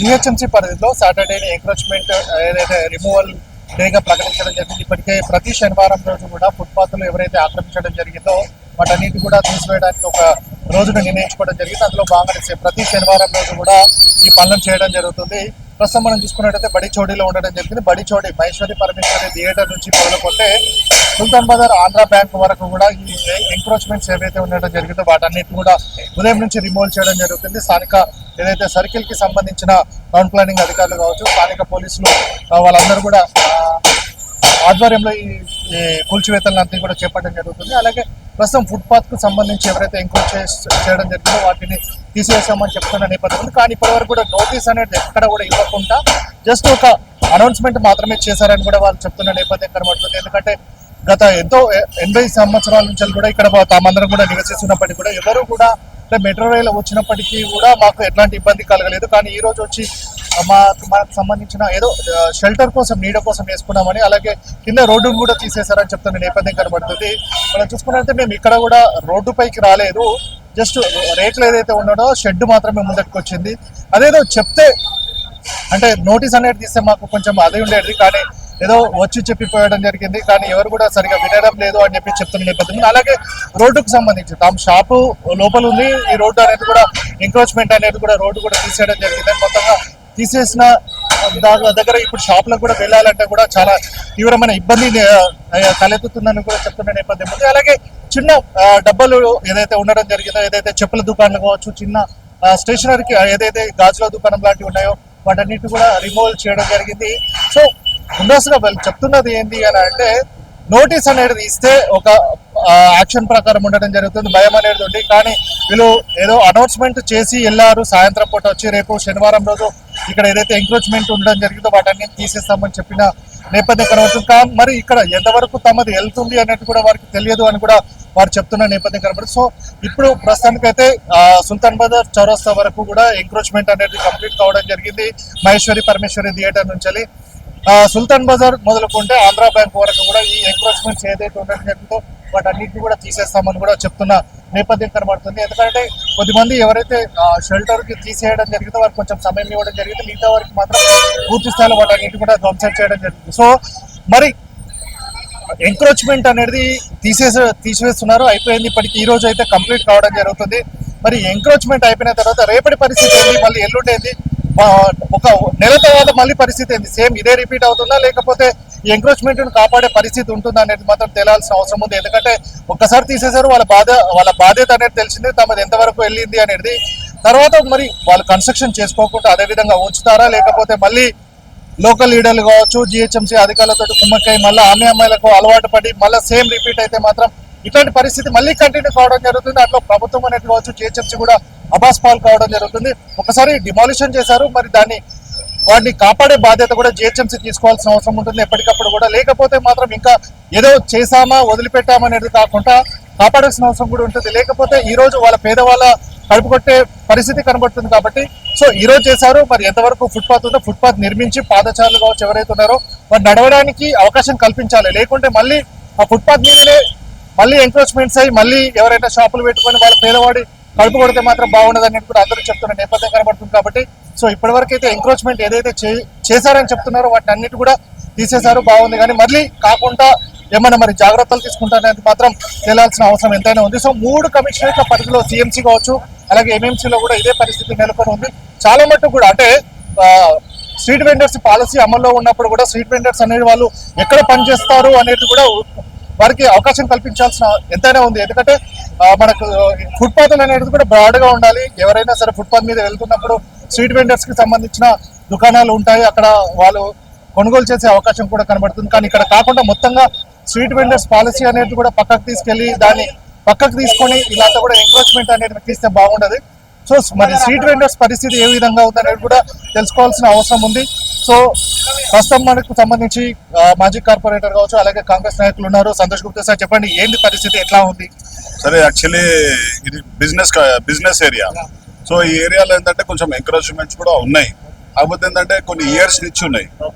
GHMC పరిధిలో సాటర్డేని encroachment ఏదైతే removal డేగా ప్రకటించడం జరిగింది. ఇప్పటికే ప్రతి శనివారం రోజు కూడా ఫుట్పాత్లు ఎవరైతే ఆక్రమించడం జరిగిందో వాటన్నిటి కూడా తీసివేయడానికి ఒక రోజును నిర్ణయించుకోవడం జరిగింది. అందులో భాగంగా ప్రతి శనివారం రోజు కూడా ఈ పనులను చేయడం జరుగుతుంది. ప్రస్తుతం మనం చూసుకున్నట్టయితే బడిచోడిలో ఉండడం జరిగింది. బడిచోడి మహేశ్వరి పరమేశ్వరి థియేటర్ నుంచి మొదలుకొంటే సుల్తాన్ బజార్ ఆంధ్ర బ్యాంక్ వరకు కూడా ఈ ఎంక్రోచ్మెంట్స్ ఏవైతే ఉండడం జరిగిందో వాటన్నిటి కూడా ఉదయం నుంచి రిమూవ్ చేయడం జరుగుతుంది. స్థానిక ఏదైతే సర్కిల్ కి సంబంధించిన టౌన్ ప్లానింగ్ అధికారులు కావచ్చు, స్థానిక పోలీసులు వాళ్ళందరూ కూడా ఆధ్వర్యంలో ఈ కూల్చివేతలన్నీ కూడా చేపట్టడం జరుగుతుంది. అలాగే ప్రస్తుతం ఫుట్పాత్ కు సంబంధించి ఎవరైతే ఎంక్రోచ్ చేయడం జరిగిందో వాటిని తీసివేసామని చెప్తున్న నేపథ్యం ఉంది. కానీ ఇప్పటివరకు కూడా నోటీస్ అనేది ఎక్కడ కూడా ఇవ్వకుండా జస్ట్ ఒక అనౌన్స్మెంట్ మాత్రమే చేశారని కూడా వాళ్ళు చెప్తున్న నేపథ్యం కనబడుతుంది. ఎందుకంటే గత 80 సంవత్సరాల నుంచి కూడా ఇక్కడ తామందరం కూడా నివసిస్తున్నప్పటికీ కూడా ఎవరు కూడా అంటే మెట్రో రైలు వచ్చినప్పటికీ కూడా మాకు ఎట్లాంటి ఇబ్బంది కలగలేదు. కానీ ఈ రోజు వచ్చి మనకు సంబంధించిన ఏదో షెల్టర్ కోసం నీడ కోసం వేసుకున్నామని, అలాగే కింద రోడ్డును కూడా తీసేశారని చెప్తున్న నేపథ్యం కనబడుతుంది. మనం చూసుకున్నట్లయితే మేము ఇక్కడ కూడా రోడ్డు పైకి రాలేదు, జస్ట్ రేట్లు ఏదైతే ఉన్నాడో షెడ్ మాత్రమే ముందరికి వచ్చింది. అదేదో చెప్తే అంటే నోటీస్ అనేది తీస్తే మాకు కొంచెం అదే ఉండేది, కానీ ఏదో వచ్చి చెప్పిపోయడం జరిగింది. కానీ ఎవరు కూడా సరిగా వినడం లేదు అని చెప్పి చెప్తున్న నేపథ్యం. అలాగే రోడ్డుకు సంబంధించి తమ షాపు లోపల ఉంది, ఈ రోడ్డు అనేది కూడా ఎంక్రోచ్మెంట్ అనేది కూడా రోడ్డు కూడా తీసేయడం జరిగింది. మొత్తంగా తీసేసిన దగ్గర ఇప్పుడు షాపులకు కూడా వెళ్ళాలంటే కూడా చాలా తీవ్రమైన ఇబ్బంది తలెత్తుతుందని కూడా చెప్తున్న నేపథ్యం ఉంది. అలాగే చిన్న డబ్బాలు ఏదైతే ఉండడం జరిగిందో, ఏదైతే చెప్పుల దుకాణాలు కావచ్చు, చిన్న స్టేషనరీకి ఏదైతే గాజుల దుకాణం లాంటివి ఉన్నాయో వాటన్నిటి కూడా రిమూవ్ చేయడం జరిగింది. సో ముందస్తుగా వాళ్ళు చెప్తున్నది ఏంటి అని అంటే నోటీస్ అనేది ఇస్తే ఒక యాక్షన్ ప్రకారం ఉండడం జరుగుతుంది, భయం అనేది ఉంది. కానీ వీళ్ళు ఏదో అనౌన్స్మెంట్ చేసి వెళ్ళారు, సాయంత్రం పూట వచ్చి రేపు శనివారం రోజు ఇక్కడ ఏదైతే ఎంక్రోచ్మెంట్ ఉండడం జరిగిందో వాటన్ని తీసేస్తామని చెప్పిన నేపథ్యం కనబడుతుంది. కానీ మరి ఇక్కడ ఎంతవరకు తమది వెళ్తుంది అనేది కూడా వారికి తెలియదు అని కూడా వారు చెప్తున్న నేపథ్యం కనబడుతుంది. సో ఇప్పుడు ప్రస్తుతానికైతే సుల్తాన్ బజార్ చౌరస్తా వరకు కూడా ఎంక్రోచ్మెంట్ అనేది కంప్లీట్ కావడం జరిగింది. మహేశ్వరి పరమేశ్వరి థియేటర్ నుంచి సుల్తాన్ బజార్ మొదలుకుంటే ఆంధ్ర బ్యాంక్ వరకు కూడా ఈ ఎంక్రోచ్మెంట్స్ ఏదైతే ఉండడం జరిగిందో వాటన్నిటిని కూడా తీసేస్తామని కూడా చెప్తున్న నేపథ్యం కనబడుతుంది. ఎందుకంటే కొద్దిమంది ఎవరైతే షెల్టర్ కి తీసేయడం జరిగిందో వారికి కొంచెం సమయం ఇవ్వడం జరిగింది, మిగతా వారికి మాత్రం పూర్తి స్థాయిలో వాటన్నిటి కూడా ధ్వంసం చేయడం జరిగింది. సో మరి ఎంక్రోచ్మెంట్ అనేది తీసివేస్తున్నారు, అయిపోయింది. ఇప్పటికి ఈ రోజు అయితే కంప్లీట్ కావడం జరుగుతుంది. మరి ఎంక్రోచ్మెంట్ అయిపోయిన తర్వాత రేపటి పరిస్థితి ఏంటి, మళ్ళీ ఎల్లుండేది, ఒక నెల తర్వాత మళ్ళీ పరిస్థితి ఏంటి, సేమ్ ఇదే రిపీట్ అవుతుందా లేకపోతే ఈ ఎంక్రోచ్మెంట్ ను కాపాడే పరిస్థితి ఉంటుందా అనేది మాత్రం తెలియాల్సిన అవసరం ఉంది. ఎందుకంటే ఒక్కసారి తీసేశారు, వాళ్ళ బాధ్యత అనేది తెలిసింది, తమది ఎంతవరకు వెళ్ళింది అనేది. తర్వాత మరి వాళ్ళు కన్స్ట్రక్షన్ చేసుకోకుండా అదే విధంగా ఉంచుతారా లేకపోతే మళ్ళీ లోకల్ లీడర్లు కావచ్చు, జిహెచ్ఎంసీ అధికారులతో కుమ్మక్కై మళ్ళీ అమ్మాయిలకు అలవాటు పడి మళ్ళీ సేమ్ రిపీట్ అయితే మాత్రం ఇట్లాంటి పరిస్థితి మళ్ళీ కంటిన్యూ కావడం జరుగుతుంది. అట్లా ప్రభుత్వం అనేది కావచ్చు, జిహెచ్ఎంసీ కూడా అబాస్ పాల్ కావడం జరుగుతుంది. ఒకసారి డిమాలిషన్ చేశారు, మరి వాటిని కాపాడే బాధ్యత కూడా జిహెచ్ఎంసీ తీసుకోవాల్సిన అవసరం ఉంటుంది ఎప్పటికప్పుడు కూడా. లేకపోతే మాత్రం ఇంకా ఏదో చేసామా వదిలిపెట్టామా అనేది కాకుండా కాపాడాల్సిన అవసరం కూడా ఉంటుంది. లేకపోతే ఈ రోజు వాళ్ళ పేదవాళ్ళ కడుపు కొట్టే పరిస్థితి కనబడుతుంది. కాబట్టి సో ఈ రోజు చేశారు, మరి ఎంతవరకు ఫుట్పాత్ ఉందో ఫుట్పాత్ నిర్మించి పాదచారులు కావచ్చు ఎవరైతే ఉన్నారో మరి నడవడానికి అవకాశం కల్పించాలి. లేకుంటే మళ్ళీ ఆ ఫుట్పాత్ మీదనే మళ్ళీ ఎంక్రోచ్మెంట్స్ అయ్యి మళ్ళీ ఎవరైనా షాపులు పెట్టుకొని వాళ్ళ పేదవాడి కడుపు కొడితే మాత్రం బాగుండదు అనేది కూడా అందరూ చెప్తున్న నేపథ్యం కనబడుతుంది. కాబట్టి సో ఇప్పటివరకు అయితే ఎంక్రోచ్మెంట్ ఏదైతే చేశారని చెప్తున్నారో వాటిని అన్నిటి కూడా తీసేశారు, బాగుంది. కానీ మళ్ళీ కాకుండా ఏమైనా మరి జాగ్రత్తలు తీసుకుంటారనేది మాత్రం తెలియాల్సిన అవసరం ఎంతైనా ఉంది. సో 3 కమిషనరేట్ల పరిధిలో సిఎంసీ కావచ్చు, అలాగే ఎంఎంసీలో కూడా ఇదే పరిస్థితి నెలకొని ఉంది. చాలా మట్టుకు కూడా అంటే స్ట్రీట్ వెండర్స్ పాలసీ అమల్లో ఉన్నప్పుడు కూడా స్ట్రీట్ వెండర్స్ అనేది వాళ్ళు ఎక్కడ పనిచేస్తారు అనేది కూడా వారికి అవకాశం కల్పించాల్సిన ఎంతైనా ఉంది. ఎందుకంటే మనకు ఫుట్పాత్ అనేది కూడా బ్రాడ్గా ఉండాలి. ఎవరైనా సరే ఫుట్పాత్ మీద వెళ్తున్నప్పుడు స్ట్రీట్ వెండర్స్ కి సంబంధించిన దుకాణాలు ఉంటాయి, అక్కడ వాళ్ళు కొనుగోలు చేసే అవకాశం కూడా కనబడుతుంది. కానీ ఇక్కడ కాకుండా మొత్తంగా స్ట్రీట్ వెండర్స్ పాలసీ అనేది కూడా పక్కకు తీసుకెళ్లి దాన్ని పక్కకు తీసుకొని ఇలా కూడా ఎంక్రోచ్మెంట్ అనేది తీస్తే బాగుండదు. సో మరి స్ట్రీట్ వెండర్స్ పరిస్థితి ఏ విధంగా ఉందనేది కూడా తెలుసుకోవాల్సిన అవసరం ఉంది. సో ప్రస్తుతం మనకు సంబంధించి మాజీ కార్పొరేటర్ కావచ్చు, అలాగే కాంగ్రెస్ నాయకులు ఉన్నారు. సంతోష్ గుప్తా సార్, చెప్పండి ఏంటి పరిస్థితి, ఎట్లా ఉంది? సరే, యాక్చువల్లీ ఇది బిజినెస్ ఏరియా. సో ఈ ఏరియాలో ఏంటంటే కొంచెం ఎంకరేజ్మెంట్స్ కూడా ఉన్నాయి. కాకపోతే ఏంటంటే కొన్ని ఇయర్స్ నుంచి ఉన్నాయి.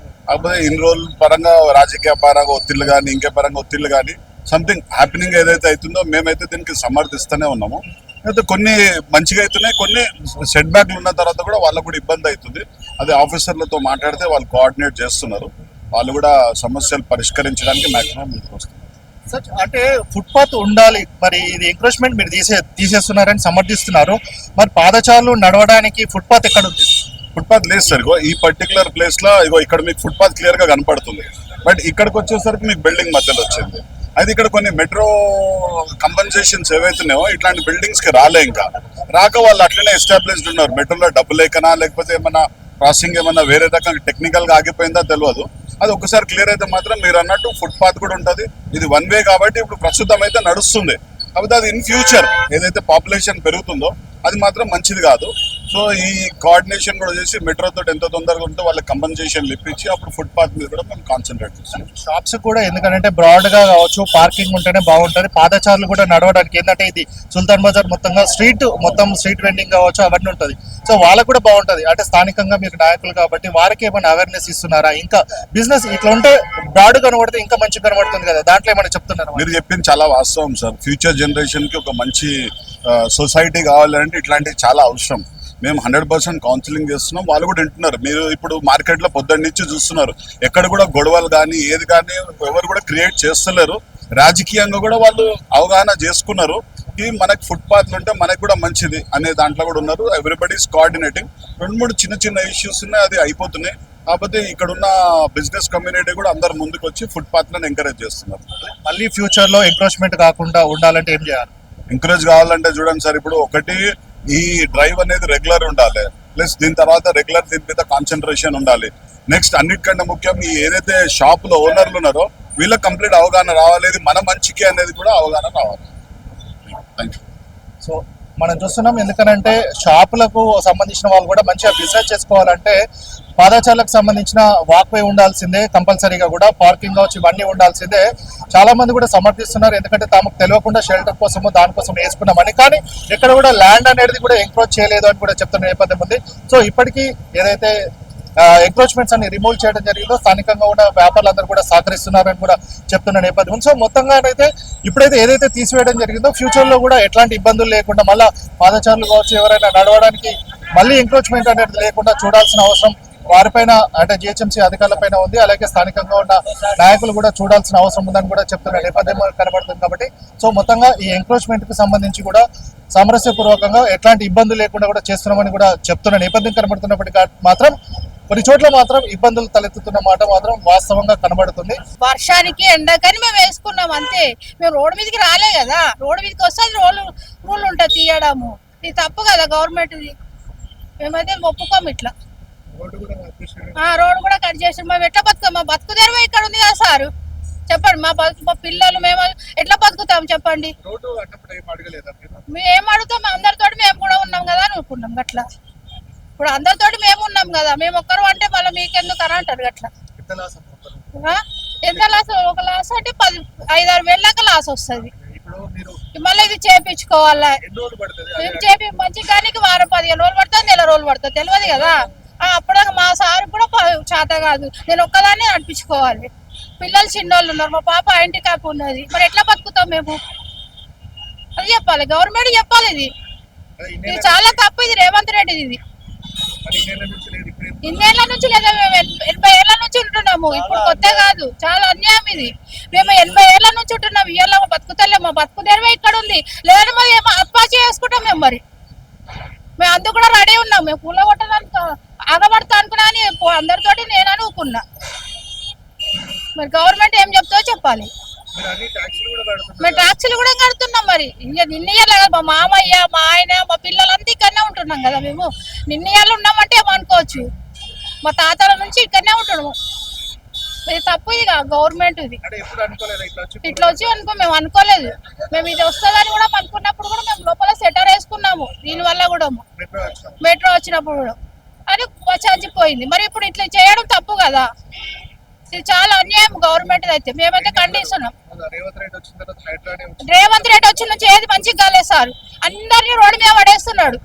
కాకపోతే ఇన్ని రోజుల పరంగా రాజకీయ పరంగా ఒత్తిళ్ళు కానీ ఇంకే పరంగా ఒత్తిళ్ళు కానీ సంథింగ్ హ్యాపెనింగ్ ఏదైతే అవుతుందో మేమైతే దీనికి సమర్థిస్తూనే ఉన్నాము. అయితే కొన్ని మంచిగా అవుతున్నాయి, కొన్ని సెట్ బ్యాక్లు ఉన్న తర్వాత కూడా వాళ్ళకు కూడా ఇబ్బంది అవుతుంది. అది ఆఫీసర్లతో మాట్లాడితే వాళ్ళు కోఆర్డినేట్ చేస్తున్నారు. వాళ్ళు కూడా సమస్యలు పరిష్కరించడానికి మాక్సిమం ముందుకు వస్తున్నారు. సార్ అంటే ఫుట్పాత్ ఉండాలి, మరి ఇది ఎంక్రోచ్మెంట్ మీరు తీసేస్తున్నారని సమర్థిస్తున్నారు. మరి పాదచారులు నడవడానికి ఫుట్పాత్ ఎక్కడ ఉంది? ఫుట్పాత్ లేదు సార్. ఇగో ఈ పర్టికులర్ ప్లేస్ లో ఇగో ఇక్కడ మీకు ఫుట్పాత్ క్లియర్ గా కనపడుతుంది. బట్ ఇక్కడికి వచ్చేసరికి మీకు బిల్డింగ్ మధ్యలో వచ్చింది. అయితే ఇక్కడ కొన్ని మెట్రో కంపెన్సేషన్స్ ఏవైతున్నాయో ఇట్లాంటి బిల్డింగ్స్ కి రాలే, ఇంకా రాక వాళ్ళు అట్లనే ఎస్టాబ్లిష్డ్ ఉన్నారు. మెట్రోలో డబ్బు లేకనా లేకపోతే ఏమన్నా క్రాసింగ్ ఏమన్నా వేరే రకంగా టెక్నికల్ గా ఆగిపోయిందా తెలియదు. అది ఒకసారి క్లియర్ అయితే మాత్రం మీరు అన్నట్టు ఫుట్పాత్ కూడా ఉంటుంది. ఇది వన్ వే కాబట్టి ఇప్పుడు ప్రస్తుతం అయితే నడుస్తుంది. కాకపోతే అది ఇన్ ఫ్యూచర్ ఏదైతే పాపులేషన్ పెరుగుతుందో అది మాత్రం మంచిది కాదు. సో ఈ కోఆర్డినేషన్ కూడా చేసి మెట్రో తోటి ఎంత తొందరగా ఉంటే వాళ్ళకి కంపెన్సేషన్ ఇప్పించి అప్పుడు ఫుట్పాత్ మీద కూడా మేము కాన్సన్ట్రేట్ చేస్తాం. షాప్స్ కూడా ఎందుకంటే బ్రాడ్ గా కావచ్చు, పార్కింగ్ ఉంటేనే బాగుంటది. పాదచారులు కూడా నడవడానికి ఏంటంటే ఇది సుల్తాన్ బజార్ మొత్తంగా మొత్తం స్ట్రీట్ వెండింగ్ కావచ్చు అవన్నీ ఉంటది. సో వాళ్ళకు కూడా బాగుంటది. అంటే స్థానికంగా మీరు నాయకులు కాబట్టి వారికి ఏమైనా అవేర్నెస్ ఇస్తున్నారా? ఇంకా బిజినెస్ ఇట్లా ఉంటే బ్రాడ్ కనబడితే ఇంకా మంచిగా కనబడుతుంది కదా, దాంట్లో ఏమైనా చెప్తున్నారా? మీరు చెప్పింది చాలా వాస్తవం సార్. ఫ్యూచర్ జనరేషన్ కి ఒక మంచి సొసైటీ కావాలంటే ఇట్లాంటివి చాలా అవసరం. మేము 100% కౌన్సిలింగ్ చేస్తున్నాం, వాళ్ళు కూడా వింటున్నారు. మీరు ఇప్పుడు మార్కెట్లో పొద్దున్న నుంచి చూస్తున్నారు, ఎక్కడ కూడా గొడవలు కానీ ఏది కానీ ఎవరు కూడా క్రియేట్ చేస్తలేరు. రాజకీయంగా కూడా వాళ్ళు అవగాహన చేసుకున్నారు ఈ మనకి ఫుట్పాత్లు ఉంటే మనకు కూడా మంచిది అనే దాంట్లో కూడా ఉన్నారు. Everybody's coordinating. 2-3 చిన్న ఇష్యూస్ ఉన్నాయి, అది అయిపోతున్నాయి. కాకపోతే ఇక్కడ ఉన్న బిజినెస్ కమ్యూనిటీ కూడా అందరు ముందుకు వచ్చి ఫుట్పాత్లను ఎంకరేజ్ చేస్తున్నారు. మళ్ళీ ఫ్యూచర్ లో ఎంక్రోచ్మెంట్ కాకుండా ఉండాలంటే ఏం చేయాలి? ఎంకరేజ్ కావాలంటే చూడండి సార్, ఇప్పుడు ఒకటి ఈ డ్రైవ్ అనేది రెగ్యులర్ ఉండాలి, ప్లస్ దీని తర్వాత రెగ్యులర్ దీని మీద కాన్సన్ట్రేషన్ ఉండాలి. నెక్స్ట్ అన్నిటికంటే ముఖ్యం ఈ ఏదైతే షాప్ లో ఓనర్లు ఉన్నారో వీళ్ళకి కంప్లీట్ అవగాహన రావాలి, ఇది మన మంచికి అనేది కూడా అవగాహన రావాలి. Thank you. సో మనం చూస్తున్నాం, ఎందుకనంటే షాపులకు సంబంధించిన వాళ్ళు కూడా మంచిగా బిజినెస్ చేసుకోవాలంటే పాదచారులకు సంబంధించిన వాక్వే ఉండాల్సిందే, కంపల్సరీగా కూడా పార్కింగ్ కావచ్చు ఇవన్నీ ఉండాల్సిందే. చాలా మంది కూడా సమర్థిస్తున్నారు, ఎందుకంటే తమకు తెలియకుండా షెల్టర్ కోసము దానికోసం వేసుకున్నామని. కానీ ఇక్కడ కూడా ల్యాండ్ అనేది కూడా ఎంక్రోచ్ చేయలేదు అని కూడా చెప్తున్న నేపథ్యం ఉంది. సో ఇప్పటికీ ఏదైతే ఎంక్రోచ్మెంట్స్ అన్ని రిమూవ్ చేయడం జరిగిందో స్థానికంగా ఉన్న వ్యాపారులందరూ కూడా సహకరిస్తున్నారని కూడా చెప్తున్న నేపథ్యం. సో మొత్తంగానైతే ఇప్పుడైతే ఏదైతే తీసివేయడం జరిగిందో ఫ్యూచర్ లో కూడా ఎట్లాంటి ఇబ్బందులు లేకుండా మళ్ళీ పాదచారులు కావచ్చు ఎవరైనా నడవడానికి మళ్ళీ ఎంక్రోచ్మెంట్ అనేది లేకుండా చూడాల్సిన అవసరం వారిపైన అంటే జిహెచ్ఎంసీ అధికారులపైన ఉంది. అలాగే స్థానికంగా ఉన్న నాయకులు కూడా చూడాల్సిన అవసరం ఉందని కూడా చెప్తున్న నేపథ్యం కనబడుతుంది. కాబట్టి సో మొత్తంగా ఈ ఎంక్రోచ్మెంట్ కి సంబంధించి కూడా సామరస్యపూర్వకంగా ఎట్లాంటి ఇబ్బందులు లేకుండా కూడా చేస్తున్నామని కూడా చెప్తున్న నేపథ్యం కనబడుతున్నప్పటికీ మాత్రం కొన్ని చోట్ల మాత్రం ఇబ్బందులు తలెత్తుతున్న మాట మాత్రం వాస్తవంగా కనబడుతుంది. వర్షానికి ఎండకని మేము వేసుకున్నాం అంతే. మేము రోడ్డు మీదకి రాలే కదా, రోడ్డు మీదకి వస్తే రూల్ ఉంటుంది తీయడము. ఇది తప్పు కదా గవర్నమెంట్ది. మేమైతే ఒప్పుకోము ఇట్లా. రోడ్డు కూడా కట్ చేసి మేము ఎట్లా బతుకాం? మా బతుకు తెరవే ఇక్కడ ఉంది కదా సార్, చెప్పండి. మా పిల్లలు మేము ఎట్లా బతుకుతాం చెప్పండి? మేము ఏం అడుగుతాం? అందరితో మేము కూడా ఉన్నాం కదా అని అనుకున్నాం అట్లా. ఇప్పుడు అందరితోటి మేము ఉన్నాం కదా, మేము ఒక్కరు అంటే మళ్ళీ మీకెందుకు అని అంటారు అట్లా. ఎంత లాస్? ఒక లాస్ అంటే 5-6 వేల దాకా లాస్ వస్తుంది. మళ్ళీ ఇది చేపించుకోవాలా? మేము మంచి కానీ వారం 15 రోజులు పడుతుంది, నెల రోజులు పడుతుంది, తెలియదు కదా. అప్పుడు మా సార్ కూడా చేత కాదు, నేను ఒక్కదాన్ని నడిపించుకోవాలి. పిల్లలు చిన్నోళ్ళు ఉన్నారు, మా పాప హ్యాండిక్యాప్ ఉన్నది. మరి ఎట్లా బతుకుతాం మేము? అది చెప్పాలి, గవర్నమెంట్ చెప్పాలి. ఇది చాలా తప్పు, ఇది రేవంత్ రెడ్డిది. ఇది ఇన్నేళ్ల నుంచి లేదా, మేము 80 ఏళ్ల నుంచి ఉంటున్నాము, ఇప్పుడు కొత్త కాదు. చాలా అన్యాయం ఇది. మేము 80 ఏళ్ల నుంచి ఉంటున్నాం, ఇవాళ బతుకుతలేము. మా బతుకు తెరవే ఇక్కడ ఉంది, లేదా మరి ఏమో ఆత్మహత్య చేసుకుంటాం మేము. మరి మేము అందుకు కూడా రెడీ ఉన్నాం. మేము పూల కొట్టడానికి ఆగబడతా అనుకున్నా అని అందరితోటి నేను అనుకున్నా. మరి గవర్నమెంట్ ఏం చెప్తుందో చెప్పాలి. మేము ట్యాక్సీలు కూడా కడుతున్నాం. మరి నిన్నయ్యాలి కదా, మా మామయ్య, మా ఆయన, మా పిల్లలంతా ఇక్కడనే ఉంటున్నాం కదా. మేము నిన్నయ్యాలు ఉన్నామంటే ఏమనుకోవచ్చు, మా తాతల నుంచి ఇక్కడనే ఉంటున్నాము. ఇది తప్పు, ఇది గవర్నమెంట్. ఇది ఇట్లా వచ్చి మేము అనుకోలేదు. మేము ఇది వస్తుందని కూడా అనుకున్నప్పుడు కూడా మేము లోపల సెటర్ వేసుకున్నాము. దీనివల్ల కూడా మెట్రో వచ్చినప్పుడు కూడా అది చచ్చిపోయింది. మరి ఇప్పుడు ఇట్లా చేయడం తప్పు కదా, ఇది చాలా అన్యాయం గవర్నమెంట్ అయితే. మేమైతే ఖండిస్తున్నాం. రేవంత్ రెడ్డి వచ్చిన నుంచి ఏది మంచిగా కాలేదు సార్, అందరినీ రోడ్డు మీద పడేస్తున్నాడు.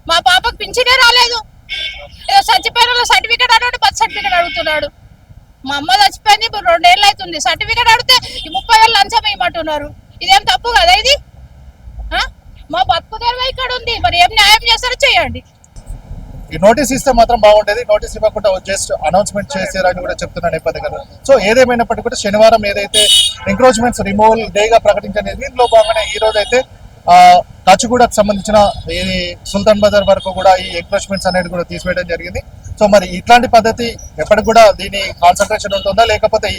మా పాపకు పింఛనే రాలేదు, ఏదో చచ్చిపోయిన సర్టిఫికేట్ అన్నాడు, బర్త్ సర్టిఫికేట్ అడుగుతున్నాడు. మా అమ్మ చచ్చిపోయింది, ఇప్పుడు 2 ఏళ్ళు అవుతుంది. సర్టిఫికేట్ అడిగితే 30,000 లంచం ఇవ్వమంటున్నారు. ఇదేం తప్పు కదా ఇది? మా బతుకు తెరవ ఇక్కడ ఉంది, మరి ఏం న్యాయం చేస్తారో చేయండి. ఈ నోటీస్ ఇస్తే మాత్రం బాగుండేది, నోటీస్ ఇవ్వకుండా జస్ట్ అనౌన్స్మెంట్ చేసారని కూడా చెప్తున్న నేపథ్యంలో. సో ఏదేమైనప్పటికీ కూడా శనివారం ఏదైతే ఎంక్రోచ్మెంట్స్ రిమూవల్ డేగా ప్రకటించలేదు, దీనిలో భాగంగానే ఈ రోజు అయితే కాచిగూడకు సంబంధించిన ఇది సుల్తాన్ బజార్ వరకు కూడా ఈ ఎంక్రోచ్మెంట్స్ అనేది కూడా తీసివేయడం జరిగింది. సో మరి ఇట్లాంటి పద్ధతి ఎప్పటికి కూడా దీని కాన్సన్ట్రేషన్ ఉంటుందా లేకపోతే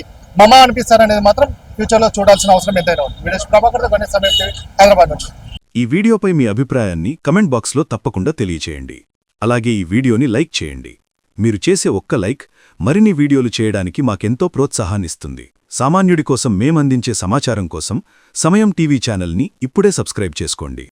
మమా అనిపిస్తారనేది మాత్రం ఫ్యూచర్ లో చూడాల్సిన అవసరం ఎంతైనా ఉంది. వీడియోస్ ప్రభాకర్ గణేష్ సమయం టీవీ, హైదరాబాద్ నుంచి. ఈ వీడియోపై మీ అభిప్రాయాన్ని కమెంట్ బాక్స్లో తప్పకుండా తెలియచేయండి. అలాగే ఈ వీడియోని లైక్ చేయండి. మీరు చేసే ఒక్క లైక్ మరిన్ని వీడియోలు చేయడానికి మాకెంతో ప్రోత్సాహాన్నిస్తుంది. సామాన్యుడి కోసం మేమందించే సమాచారం కోసం సమయం టీవీ ఛానల్ని ఇప్పుడే సబ్స్క్రైబ్ చేసుకోండి.